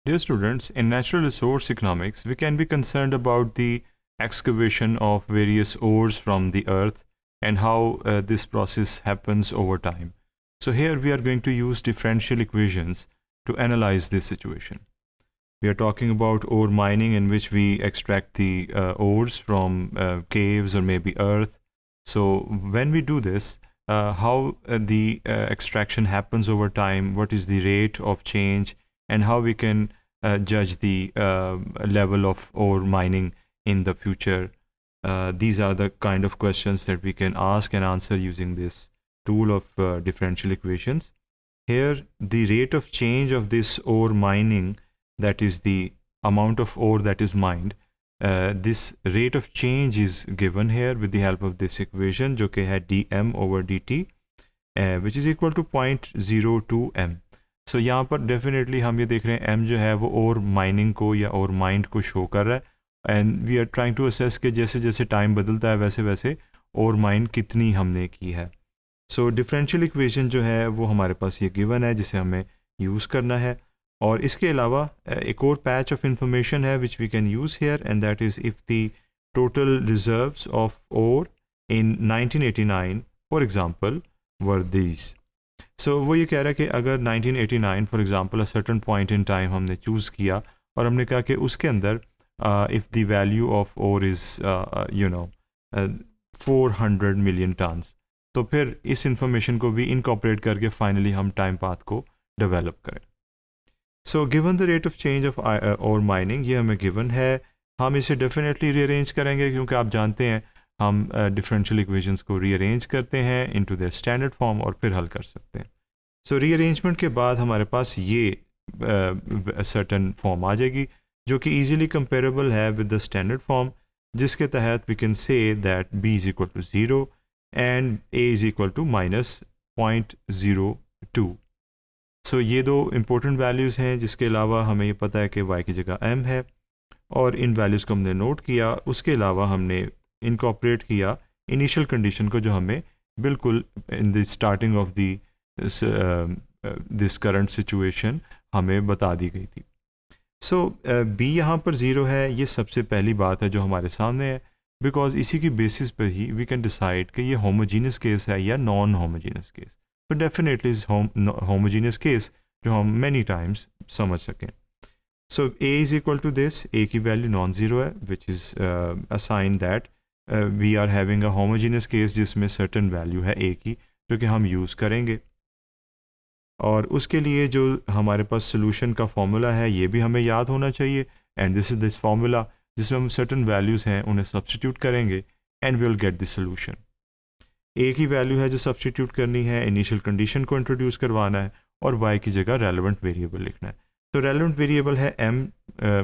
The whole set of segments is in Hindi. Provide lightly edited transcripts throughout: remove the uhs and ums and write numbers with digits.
Dear students, in natural resource economics, we can be concerned about the excavation of various ores from the earth and how this process happens over time. So here we are going to use differential equations to analyze this situation. We are talking about ore mining, in which we extract the ores from caves or maybe earth. So when we do this, how the extraction happens over time, what is the rate of change, and how we can judge the level of ore mining in the future. These are the kind of questions that we can ask and answer using this tool of differential equations. Here, the rate of change of this ore mining, that is the amount of ore that is mined, this rate of change is given here with the help of this equation, जो कि है dm over dt, which is equal to 0.02 m. So यहाँ पर definitely हम ये देख रहे हैं m जो है वो ore mining को या ore mined को show कर रहा है, and we are trying to assess कि जैसे जैसे time बदलता है वैसे वैसे ore mine कितनी हमने की है. सो डिफरेंशियल इक्वेशन जो है वो हमारे पास ये गिवन है जिसे हमें यूज़ करना है. और इसके अलावा एक और पैच ऑफ इंफॉर्मेशन है which we can use here, and that is if the total reserves of ore in 1989 for example were these. So वो ये कह रहा है कि अगर 1989 for example a certain point in time हमने चूज़ किया और हमने कहा कि उसके अंदर if the value of ore is 400 million tons, तो फिर इस इंफॉर्मेशन को भी इनकॉर्पोरेट करके फाइनली हम टाइम पाथ को डेवलप करें. So given the rate of change of और माइनिंग, ये हमें गिवन है. हम इसे डेफिनेटली रीअरेंज करेंगे क्योंकि आप जानते हैं हम डिफरेंशियल इक्वेशंस को रीअरेंज करते हैं इनटू देयर स्टैंडर्ड फॉर्म और फिर हल कर सकते हैं. सो रीअरेंजमेंट के बाद हमारे पास ये सर्टेन फॉर्म आ जाएगी जो कि ईजिली कंपेरेबल है विद द स्टैंडर्ड फॉर्म, जिसके तहत we can say that b is equal to 0 and a is equal to minus 0.02. So ये दो इम्पोर्टेंट वैल्यूज़ हैं, जिसके अलावा हमें ये पता है कि y की जगह m है और इन वैल्यूज़ को हमने नोट किया. उसके अलावा हमने इनकॉर्पोरेट किया इनिशियल कंडीशन को जो हमें बिल्कुल in the starting of this current situation हमें बता दी गई थी. सो b यहाँ पर 0 है, ये सबसे पहली बात है जो हमारे सामने है, बिकॉज इसी की बेसिस पर ही वी कैन डिसाइड कि ये होमोजीनियस केस है या नॉन होमोजीनियस केस. तो डेफिनेटली इज होमोजीनियस केस जो हम मैनी टाइम्स समझ सकें. So a is equal to this, a की वैल्यू नॉन ज़ीरो है, which is a sign that we are having a homogeneous case जिसमें सर्टेन वैल्यू है a की जो कि हम यूज़ करेंगे. और उसके लिए जो हमारे पास सोल्यूशन का फॉर्मूला है ये भी हमें याद होना चाहिए, and this is this formula जिसमें हम सर्टन वैल्यूज़ हैं उन्हें सब्स्टिट्यूट करेंगे and we will get the solution. A की वैल्यू है जो सब्स्टिट्यूट करनी है, इनिशियल कंडीशन को इंट्रोड्यूस करवाना है और वाई की जगह रेलेवेंट वेरिएबल लिखना है. तो रेलेवेंट वेरिएबल है एम,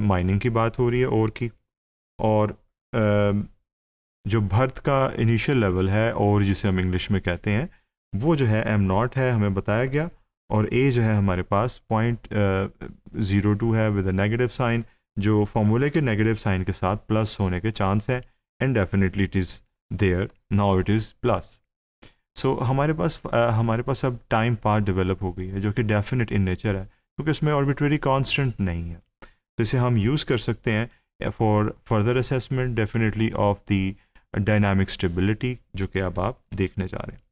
माइनिंग की बात हो रही है और की, और जो भर्थ का इनिशियल लेवल है और जिसे हम इंग्लिश में कहते हैं वो जो है एम नॉट है, हमें बताया गया. और ए जो है हमारे पास 0.02 है विद अ नेगेटिव साइन, जो फॉर्मूले के नेगेटिव साइन के साथ प्लस होने के चांस है, and definitely it is there, now it is plus. So हमारे पास अब टाइम पाथ डेवलप हो गई है जो कि डेफिनेट इन नेचर है क्योंकि उसमें आर्बिट्रेरी कांस्टेंट नहीं है. तो इसे हम यूज़ कर सकते हैं for further assessment definitely of the dynamic stability, जो कि अब आप देखने जा रहे हैं.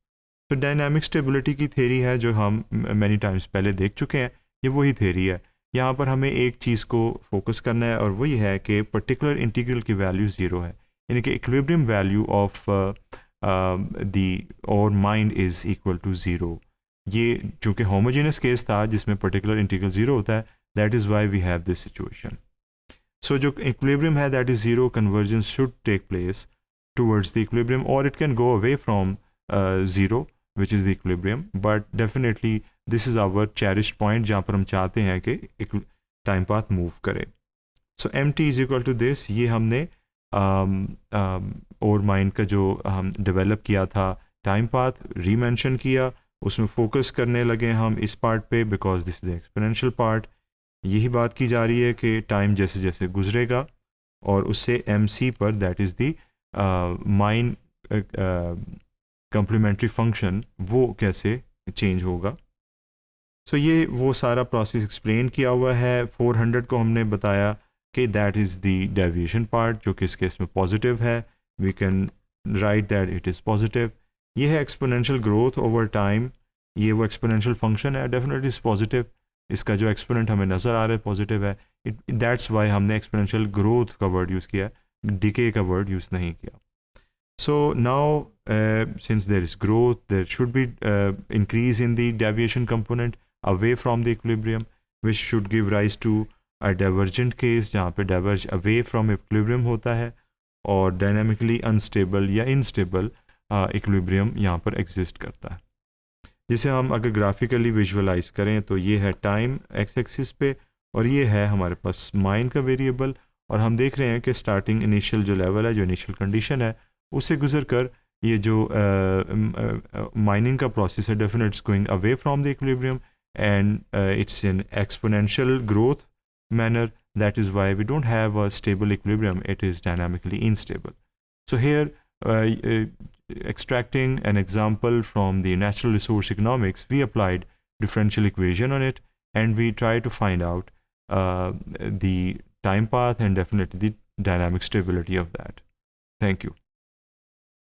तो डायनामिक स्टेबिलिटी की थेरी है जो हम मैनी टाइम्स पहले देख चुके हैं, ये वही थेरी है. यहाँ पर हमें एक चीज़ को फोकस करना है और वो ये है कि पर्टिकुलर इंटीग्रल की वैल्यू 0 है, यानी कि इक्विलिब्रियम वैल्यू ऑफ दी और माइंड इज़ इक्वल टू 0. ये चूँकि होमोजेनस केस था जिसमें पर्टिकुलर इंटीग्रल 0 होता है, that is why we have this situation. So जो इक्विलिब्रियम है that is 0, convergence should take place towards the equilibrium, और it can go away from 0 which is the equilibrium, but definitely this is our cherished point जहाँ पर हम चाहते हैं कि एक टाइम पाथ मूव करे. So mt is equal to this, ये हमने और माइंड का जो हम डेवलप किया था टाइम पाथ रीमेंशन किया, उसमें फोकस करने लगे हम इस पार्ट पे because this is the exponential part. यही बात की जा रही है कि टाइम जैसे जैसे गुजरेगा और उससे mc पर that is the mind complementary function वो कैसे चेंज होगा. सो ये वो सारा प्रोसेस एक्सप्लेन किया हुआ है. 400 को हमने बताया कि that is the deviation part, जो कि इस केस में पॉजिटिव है. We can write that it is positive. ये है एक्सपोनेंशियल ग्रोथ ओवर टाइम. ये वो एक्सपोनेंशियल फंक्शन है, डेफिनेटली इज़ पॉजिटिव. इसका जो एक्सपोनेंट हमें नज़र आ रहा है पॉजिटिव है. दैट्स वाई हमने एक्सपोनेंशियल ग्रोथ का वर्ड यूज़ किया, डिके का वर्ड यूज़ नहीं किया. So now, since there is growth, there should be increase in the deviation component away from the equilibrium, which should give rise to a divergent case जहाँ पे diverge away from equilibrium होता है, और dynamically unstable या instable equilibrium यहाँ पर exist करता है. जिसे हम अगर ग्राफिकली विजुअलाइज करें तो ये है टाइम एक्स एक्सिस पे, और ये है हमारे पास माइन का वेरिएबल. और हम देख रहे हैं कि स्टार्टिंग इनिशियल जो लेवल है, जो इनिशियल कंडीशन है, उससे गुजर कर ये जो माइनिंग का प्रोसेस है, definite it's going away from the equilibrium and it's in exponential growth manner. That is why we don't have a stable equilibrium, it is dynamically instable. So here, extracting an example from the natural resource economics, we applied differential equation on it, and we tried to find out the time path and definitely the dynamic stability of that. Thank you.